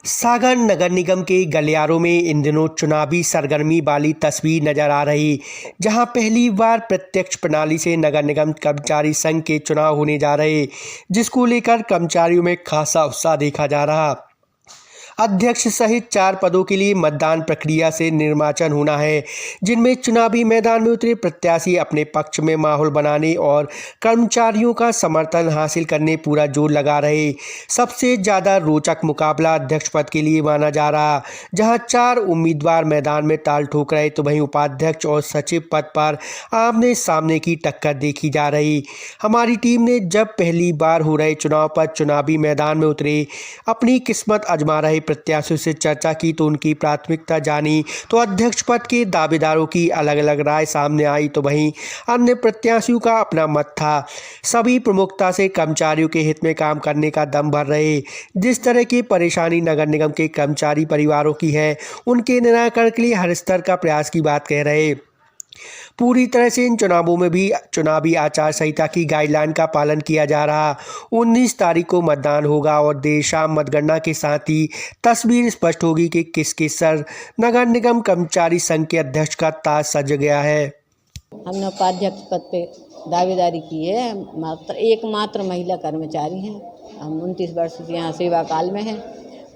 सागर नगर निगम के गलियारों में इन दिनों चुनावी सरगर्मी वाली तस्वीर नजर आ रही, जहां पहली बार प्रत्यक्ष प्रणाली से नगर निगम कर्मचारी संघ के चुनाव होने जा रहे, जिसको लेकर कर्मचारियों में खासा उत्साह देखा जा रहा। अध्यक्ष सहित 4 पदों के लिए मतदान प्रक्रिया से निर्वाचन होना है, जिनमें चुनावी मैदान में उतरे प्रत्याशी अपने पक्ष में माहौल बनाने और कर्मचारियों का समर्थन हासिल करने पूरा जोर लगा रहे। सबसे ज़्यादा रोचक मुकाबला अध्यक्ष पद के लिए माना जा रहा, जहां 4 उम्मीदवार मैदान में ताल ठोक रहे, तो वहीं उपाध्यक्ष और सचिव पद पर आमने सामने की टक्कर देखी जा रही। हमारी टीम ने जब पहली बार हो रहे चुनाव पर चुनावी मैदान में उतरे अपनी किस्मत आजमा रहे प्रत्याशियों से चर्चा की, तो उनकी प्राथमिकता जानी, तो अध्यक्ष पद के दावेदारों की अलग अलग राय सामने आई, तो वहीं अन्य प्रत्याशियों का अपना मत था। सभी प्रमुखता से कर्मचारियों के हित में काम करने का दम भर रहे। जिस तरह की परेशानी नगर निगम के कर्मचारी परिवारों की है, उनके निराकरण के लिए हर स्तर का प्रयास की बात कह रहे। पूरी तरह से इन चुनावों में भी चुनावी आचार संहिता की गाइडलाइन का पालन किया जा रहा। 19 तारीख को मतदान होगा और देर शाम मतगणना के साथ ही तस्वीर स्पष्ट होगी कि किसके सर नगर निगम कर्मचारी संघ के अध्यक्ष का ताज सज गया है। हमने उपाध्यक्ष पद पे दावेदारी की है। एकमात्र महिला कर्मचारी हैं। हम 29 वर्ष से यहाँ सेवा काल में हैं।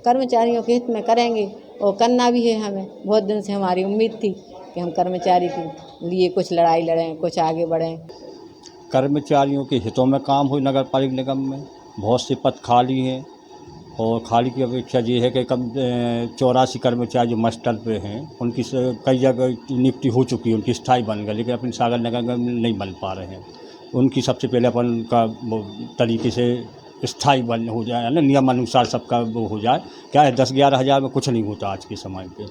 कर्मचारियों के हित में करेंगे और करना भी है। हमें बहुत दिन से हमारी उम्मीद थी कि हम कर्मचारी के लिए कुछ लड़ाई लड़ें, कुछ आगे बढ़ें। कर्मचारियों के हितों में काम हो। नगर पालिका निगम में बहुत से पद खाली हैं और खाली की अपेक्षा ये है कि कम 84 कर्मचारी जो मस्टल पे हैं, उनकी कई जगह नियुक्ति हो चुकी है, उनकी स्थायी बन गई, लेकिन अपनी सागर नगर निगम में नहीं बन पा रहे हैं। उनकी सबसे पहले अपन का तरीके से स्थायी बन हो जाए, ना नियमानुसार सबका वो हो जाए। क्या है, 10-11 हज़ार में कुछ नहीं होता आज के समय पे।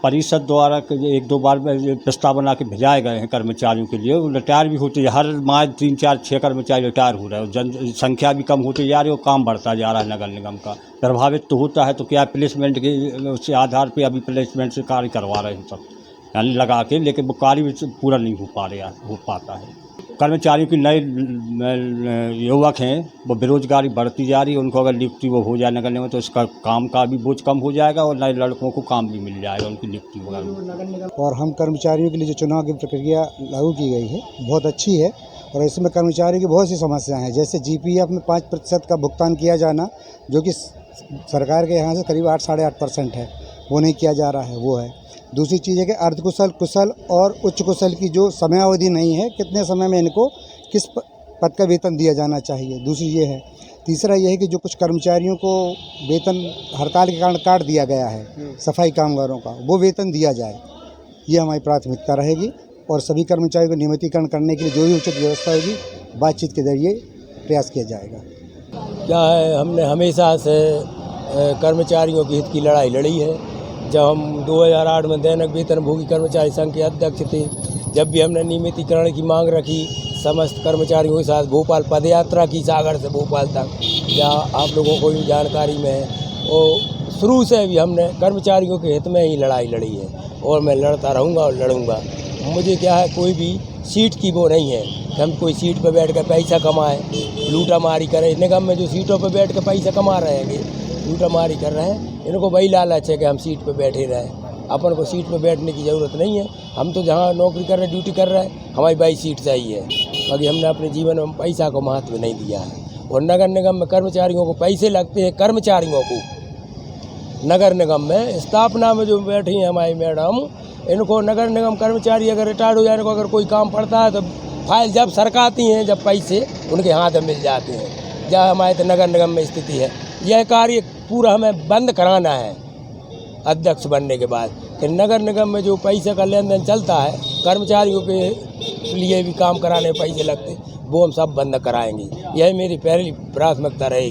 परिषद द्वारा 1-2 बार प्रस्ताव बना के भेजाए गए हैं कर्मचारियों के लिए। वो रिटायर भी होते हैं, हर माह 3-4-6 कर्मचारी रिटायर हो रहे हैं। जनसंख्या भी कम होती जा रही है और काम बढ़ता जा रहा है। नगर निगम का प्रभावित तो होता है, तो क्या प्लेसमेंट के उससे आधार पे अभी प्लेसमेंट से कार्य करवा रहे हैं सब, यानी लगा के, लेकिन वो कार्य पूरा नहीं हो पाता है। कर्मचारियों की नए युवक हैं, वो बेरोजगारी बढ़ती जा रही है। उनको अगर नियुक्ति वो हो जाए नगर निगम, तो इसका काम का भी बोझ कम हो जाएगा और नए लड़कों को काम भी मिल जाएगा उनकी नियुक्ति वगैरह। और हम कर्मचारियों के लिए जो चुनाव की प्रक्रिया लागू की गई है बहुत अच्छी है, और इसमें कर्मचारियों की बहुत सी समस्याएं हैं। जैसे जीपीएफ में 5% का भुगतान किया जाना, जो कि सरकार के यहाँ से करीब 8-8.5% है, वो नहीं किया जा रहा है, वो है। दूसरी चीज़ है कि अर्धकुशल, कुशल और उच्च कुशल की जो समयावधि नहीं है, कितने समय में इनको किस पद का वेतन दिया जाना चाहिए, दूसरी ये है। तीसरा ये है कि जो कुछ कर्मचारियों को वेतन हड़ताल के कारण काट दिया गया है, सफाई कामगारों का, वो वेतन दिया जाए। ये हमारी प्राथमिकता रहेगी, और सभी कर्मचारियों को नियमितीकरण करने के लिए जो भी उचित व्यवस्था होगी, बातचीत के जरिए प्रयास किया जाएगा। क्या है, हमने हमेशा से कर्मचारियों के हित की लड़ाई लड़ी है। जब हम 2008 में दैनिक वेतनभोगी कर्मचारी संघ के अध्यक्ष थे, जब भी हमने नियमितीकरण की मांग रखी, समस्त कर्मचारियों के साथ भोपाल पदयात्रा की, सागर से भोपाल तक, जहाँ आप लोगों को भी जानकारी में है। और शुरू से भी हमने कर्मचारियों के हित में ही लड़ाई लड़ी है, और मैं लड़ता रहूँगा और लड़ूँगा। मुझे क्या है, कोई भी सीट की वो नहीं है कि हम कोई सीट पर बैठ कर पैसा कमाएँ, लूटामारी करें। निगम में जो सीटों पर बैठ कर पैसा कमा रहे हैं, लूटामारी कर रहे हैं, इनको वही लालच है कि हम सीट पर बैठे रहें। अपन को सीट पर बैठने की ज़रूरत नहीं है। हम तो जहाँ नौकरी कर रहे हैं, ड्यूटी कर रहे हैं, हमारी 22 सीट चाहिए। अभी हमने अपने जीवन में पैसा को महत्व नहीं दिया है। और नगर निगम में कर्मचारियों को पैसे लगते हैं। कर्मचारियों को नगर निगम में स्थापना में जो बैठी हैं हमारी मैडम, इनको नगर निगम कर्मचारी अगर रिटायर्ड हो जाने को अगर कोई काम पड़ता है, तो फाइल जब सरकाती हैं, जब पैसे उनके हाथ में मिल जाते हैं। जहाँ हमारे तो नगर निगम में स्थिति है, यह कार्य पूरा हमें बंद कराना है अध्यक्ष बनने के बाद। कि नगर निगम में जो पैसे का लेन देन चलता है, कर्मचारियों के लिए भी काम कराने में पैसे लगते, वो हम सब बंद कराएंगे। यह मेरी पहली प्राथमिकता रहेगी।